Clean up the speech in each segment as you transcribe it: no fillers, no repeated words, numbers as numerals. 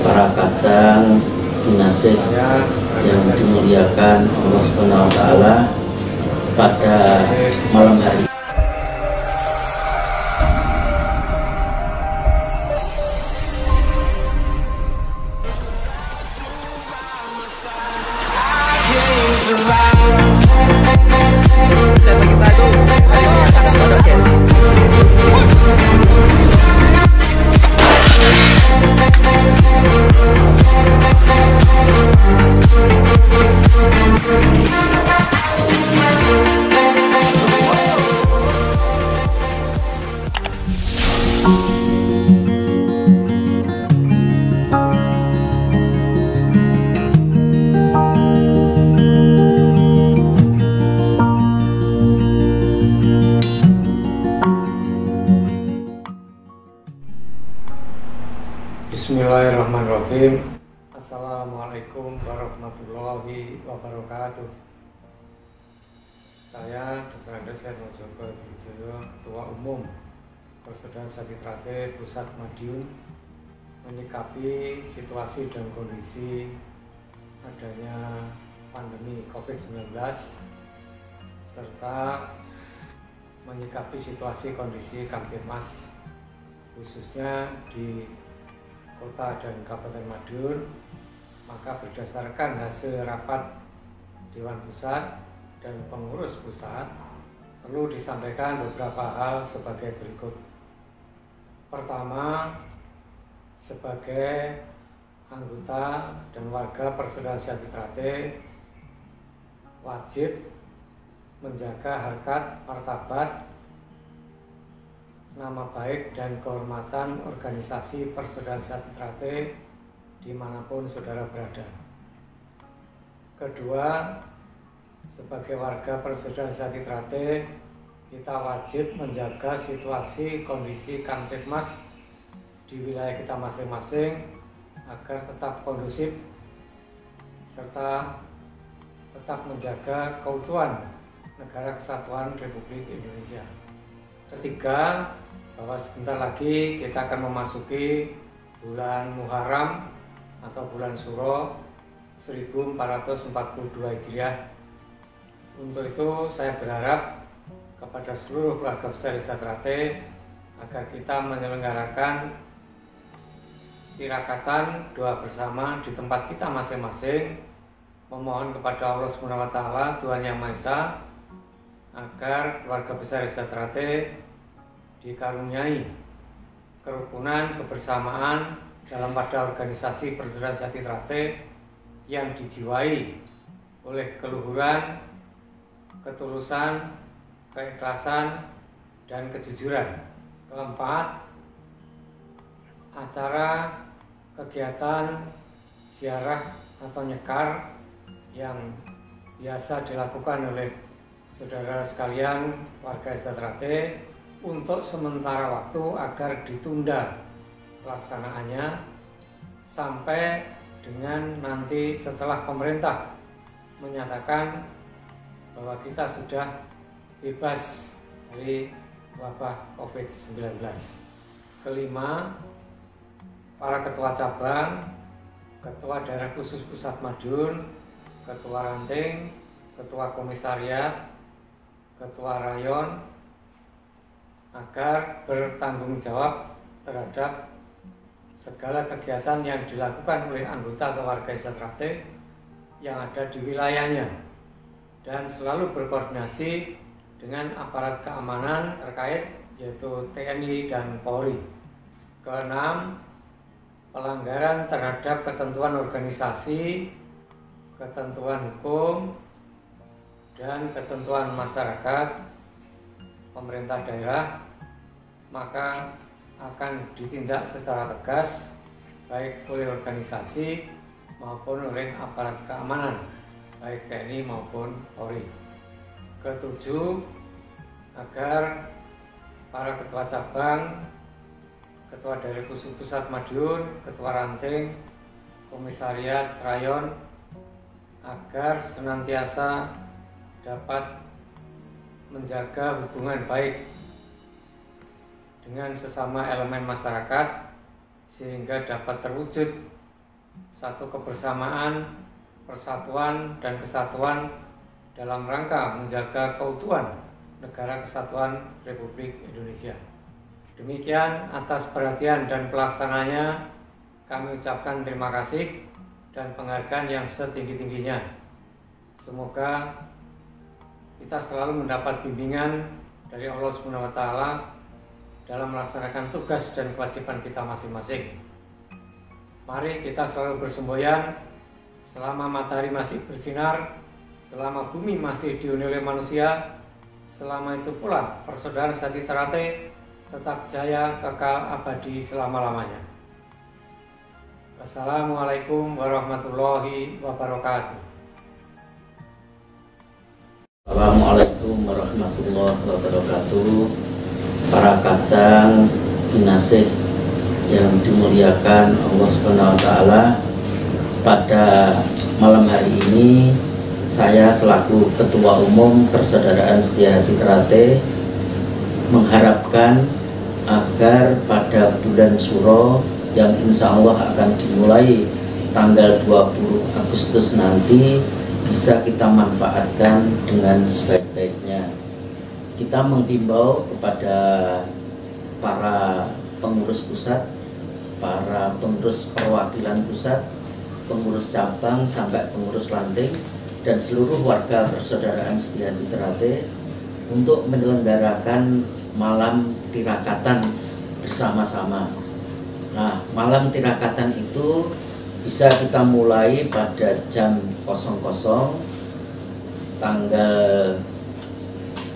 para kadang dinasih yang dimuliakan Allah Subhanahu wa Ta'ala pada malam hari. Bismillahirrahmanirrahim. Assalamualaikum warahmatullahi wabarakatuh. Saya Dr. Andes Herman Joko Wijoyo, Ketua Umum Persaudaraan Sahabat Pusat Madiun, menyikapi situasi dan kondisi adanya pandemi COVID-19 serta menyikapi situasi kondisi Kamtibmas khususnya di Kota dan Kabupaten Madiun, maka berdasarkan hasil rapat Dewan Pusat dan pengurus pusat perlu disampaikan beberapa hal sebagai berikut. Pertama, sebagai anggota dan warga Persaudaraan Sahabat wajib menjaga harkat martabat, nama baik dan kehormatan organisasi Persaudaraan Sahabat dimanapun saudara berada. Kedua, sebagai warga Persaudaraan Sahabat kita wajib menjaga situasi kondisi Kamtibmas di wilayah kita masing-masing agar tetap kondusif serta tetap menjaga keutuhan Negara Kesatuan Republik Indonesia. Ketiga, bahwa sebentar lagi kita akan memasuki bulan Muharram atau bulan Suro 1442 Hijriah. Untuk itu saya berharap kepada seluruh keluarga besar Sahabat agar kita menyelenggarakan tirakatan doa bersama di tempat kita masing-masing, memohon kepada Allah Subhanahu wa Ta'ala, Tuhan Yang Maha Esa, agar keluarga besar Sahabat dikaruniai kerukunan, kebersamaan dalam pada organisasi Persaudaraan Sahabat yang dijiwai oleh keluhuran, ketulusan, keikhlasan, dan kejujuran. Keempat, acara kegiatan ziarah atau nyekar yang biasa dilakukan oleh saudara sekalian warga Sahabat untuk sementara waktu agar ditunda pelaksanaannya sampai dengan nanti setelah pemerintah menyatakan bahwa kita sudah bebas dari wabah COVID-19. Kelima, para ketua cabang, ketua daerah khusus Pusat Madiun, ketua ranting, ketua komisariat, ketua rayon, agar bertanggung jawab terhadap segala kegiatan yang dilakukan oleh anggota atau warga Sahabat yang ada di wilayahnya dan selalu berkoordinasi dengan aparat keamanan terkait yaitu TNI dan Polri. Keenam, pelanggaran terhadap ketentuan organisasi, ketentuan hukum, dan ketentuan masyarakat pemerintah daerah maka akan ditindak secara tegas baik oleh organisasi maupun oleh aparat keamanan baik TNI maupun Polri. Ketujuh, agar para ketua cabang, ketua daerah khusus Pusat Madiun, ketua ranting, komisariat rayon agar senantiasa dapat menjaga hubungan baik dengan sesama elemen masyarakat sehingga dapat terwujud satu kebersamaan, persatuan, dan kesatuan dalam rangka menjaga keutuhan Negara Kesatuan Republik Indonesia. Demikian, atas perhatian dan pelaksananya kami ucapkan terima kasih dan penghargaan yang setinggi-tingginya. Semoga kita selalu mendapat bimbingan dari Allah SWT dalam melaksanakan tugas dan kewajiban kita masing-masing. Mari kita selalu bersemboyan selama matahari masih bersinar, selama bumi masih dihuni oleh manusia, selama itu pula persaudaraan sejati Ternate tetap jaya kekal abadi selama-lamanya. Wassalamualaikum warahmatullahi wabarakatuh. Assalamualaikum warahmatullahi wabarakatuh. Para kadang kinasih yang dimuliakan Allah SWT, pada malam hari ini saya selaku Ketua Umum Persaudaraan Setia Hati Ternate mengharapkan agar pada bulan Suro yang insya Allah akan dimulai tanggal 20 Agustus nanti bisa kita manfaatkan dengan sebaik-baiknya. Kita menghimbau kepada para pengurus pusat, para pengurus perwakilan pusat, pengurus cabang sampai pengurus ranting, dan seluruh warga Persaudaraan Setia Hati Ternate untuk menyelenggarakan malam tirakatan bersama-sama. Nah, malam tirakatan itu bisa kita mulai pada jam 00 tanggal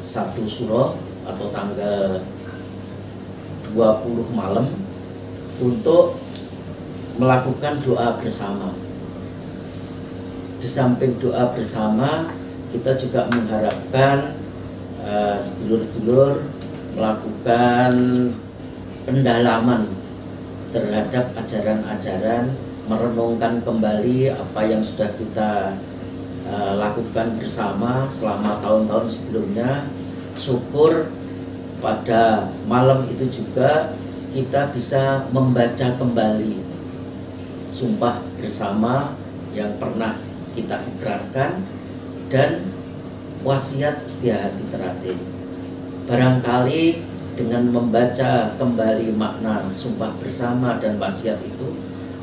1 Suro atau tanggal 20 malam untuk melakukan doa bersama. Di samping doa bersama, kita juga mengharapkan sedulur-sedulur melakukan pendalaman terhadap ajaran-ajaran, merenungkan kembali apa yang sudah kita lakukan bersama selama tahun-tahun sebelumnya. Syukur pada malam itu juga kita bisa membaca kembali sumpah bersama yang pernah kita ikrarkan dan wasiat Setia Hati Ternate. Barangkali dengan membaca kembali makna sumpah bersama dan wasiat itu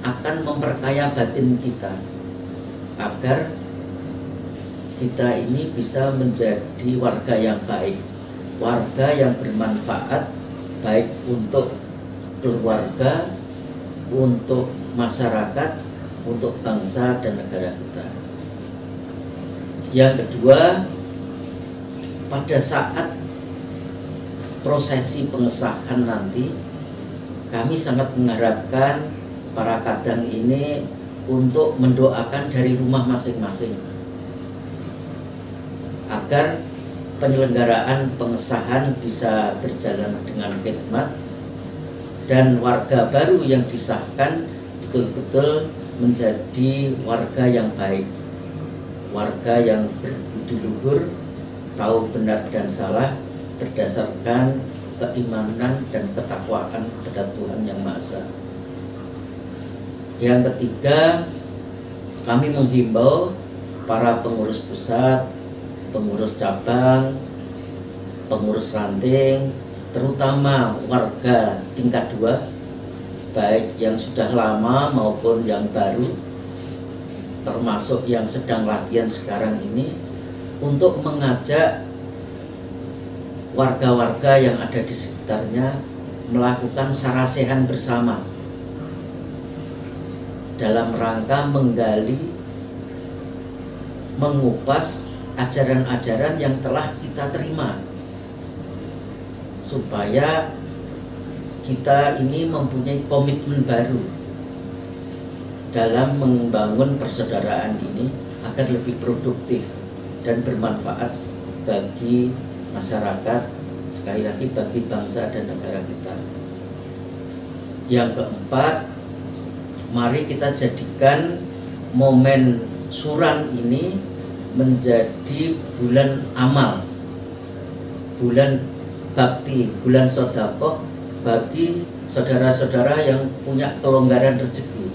akan memperkaya batin kita agar kita ini bisa menjadi warga yang baik, warga yang bermanfaat baik untuk keluarga, untuk masyarakat, untuk bangsa dan negara kita. Yang kedua, pada saat prosesi pengesahan nanti, kami sangat mengharapkan para kadang ini untuk mendoakan dari rumah masing-masing agar penyelenggaraan pengesahan bisa berjalan dengan khidmat dan warga baru yang disahkan betul-betul menjadi warga yang baik, warga yang berbudi luhur, tahu benar dan salah berdasarkan keimanan dan ketakwaan kepada Tuhan Yang Maha Esa. Yang ketiga, kami menghimbau para pengurus pusat, pengurus cabang, pengurus ranting, terutama warga tingkat 2, baik yang sudah lama maupun yang baru, termasuk yang sedang latihan sekarang ini, untuk mengajak warga-warga yang ada di sekitarnya melakukan sarasehan bersama dalam rangka menggali, mengupas ajaran-ajaran yang telah kita terima, supaya kita ini mempunyai komitmen baru dalam membangun persaudaraan ini agar lebih produktif dan bermanfaat bagi masyarakat, sekali lagi bagi bangsa dan negara kita. Yang keempat, mari kita jadikan momen Suran ini menjadi bulan amal, bulan bakti, bulan sedekah bagi saudara-saudara yang punya kelonggaran rezeki.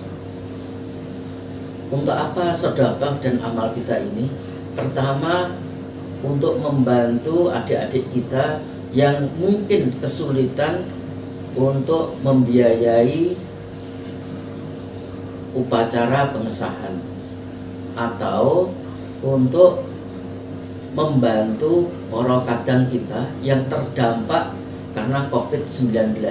Untuk apa sedekah dan amal kita ini? Pertama, untuk membantu adik-adik kita yang mungkin kesulitan untuk membiayai upacara pengesahan, atau untuk membantu orang kadang kita yang terdampak karena COVID-19.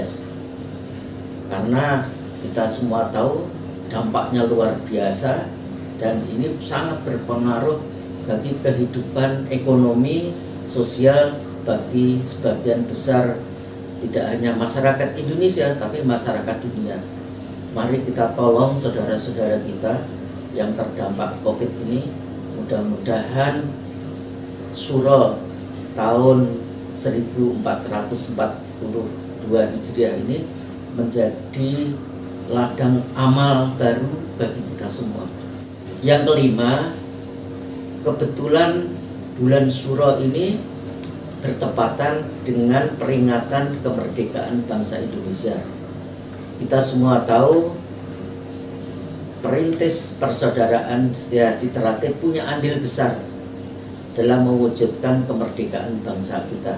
Karena kita semua tahu dampaknya luar biasa dan ini sangat berpengaruh bagi kehidupan ekonomi sosial bagi sebagian besar tidak hanya masyarakat Indonesia tapi masyarakat dunia. Mari kita tolong saudara-saudara kita yang terdampak COVID ini. Mudah-mudahan Suro tahun 1442 Hijriah ini menjadi ladang amal baru bagi kita semua. Yang kelima, kebetulan bulan Suro ini bertepatan dengan peringatan kemerdekaan bangsa Indonesia. Kita semua tahu perintis persaudaraan Setia-Hati Teratai punya andil besar dalam mewujudkan kemerdekaan bangsa kita,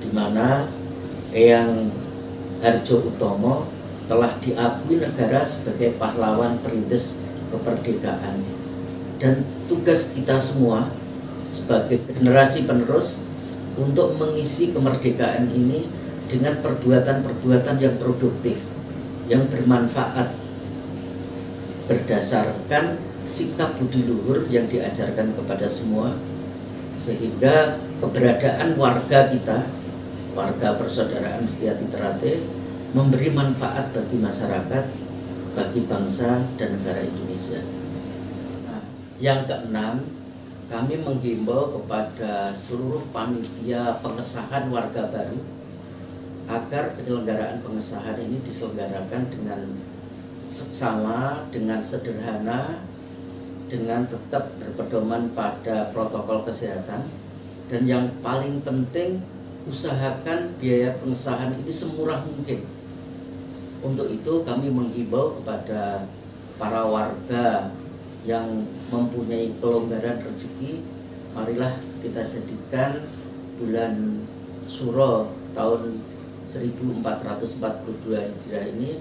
di mana Eyang Harjo Utomo telah diakui negara sebagai pahlawan perintis kemerdekaan. Dan tugas kita semua sebagai generasi penerus untuk mengisi kemerdekaan ini dengan perbuatan-perbuatan yang produktif, yang bermanfaat, berdasarkan sikap budi luhur yang diajarkan kepada semua, sehingga keberadaan warga kita, warga persaudaraan Setia-Hati Teratai, memberi manfaat bagi masyarakat, bagi bangsa dan negara Indonesia. Nah, yang keenam, kami menghimbau kepada seluruh panitia pengesahan warga baru agar penyelenggaraan pengesahan ini diselenggarakan dengan seksama, dengan sederhana, dengan tetap berpedoman pada protokol kesehatan, dan yang paling penting usahakan biaya pengesahan ini semurah mungkin. Untuk itu kami menghimbau kepada para warga yang mempunyai kelonggaran rezeki, marilah kita jadikan bulan Suro tahun 1442 Hijriah ini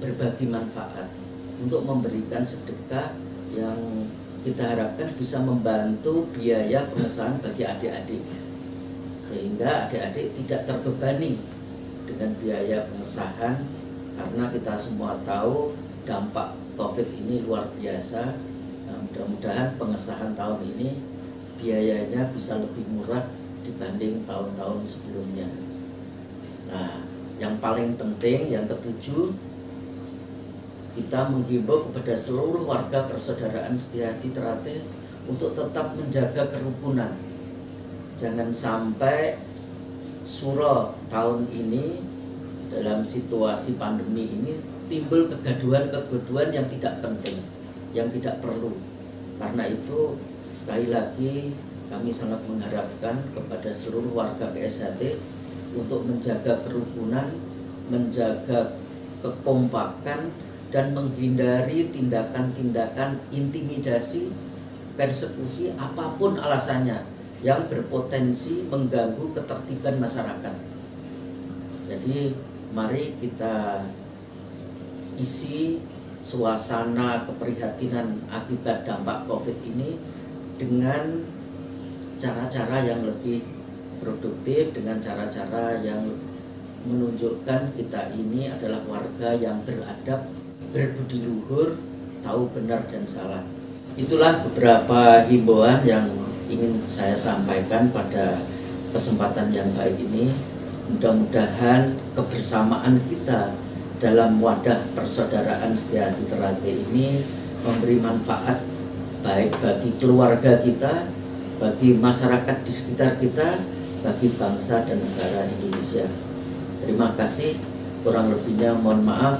berbagi manfaat untuk memberikan sedekah yang kita harapkan bisa membantu biaya pengesahan bagi adik-adik, sehingga adik-adik tidak terbebani dengan biaya pengesahan, karena kita semua tahu dampak COVID ini luar biasa. Nah, mudah-mudahan pengesahan tahun ini biayanya bisa lebih murah dibanding tahun-tahun sebelumnya. Nah, yang paling penting, yang ketujuh, kita menghimbau kepada seluruh warga persaudaraan Setia-Hati Teratai untuk tetap menjaga kerukunan. Jangan sampai Suro tahun ini dalam situasi pandemi ini timbul kegaduhan-kegaduhan yang tidak penting, yang tidak perlu. Karena itu sekali lagi kami sangat mengharapkan kepada seluruh warga PSHT untuk menjaga kerukunan, menjaga kekompakan, dan menghindari tindakan-tindakan intimidasi, persekusi, apapun alasannya yang berpotensi mengganggu ketertiban masyarakat. Jadi mari kita isi suasana keprihatinan akibat dampak COVID ini dengan cara-cara yang lebih produktif, dengan cara-cara yang menunjukkan kita ini adalah warga yang beradab, berbudi luhur, tahu benar dan salah. Itulah beberapa himbauan yang ingin saya sampaikan pada kesempatan yang baik ini. Mudah-mudahan kebersamaan kita dalam wadah persaudaraan Setia-Hati Teratai ini memberi manfaat baik bagi keluarga kita, bagi masyarakat di sekitar kita, bagi bangsa dan negara Indonesia. Terima kasih, kurang lebihnya mohon maaf.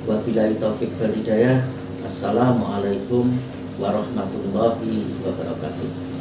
Wabillahi taufiq wal hidayah. Assalamualaikum warahmatullahi wabarakatuh.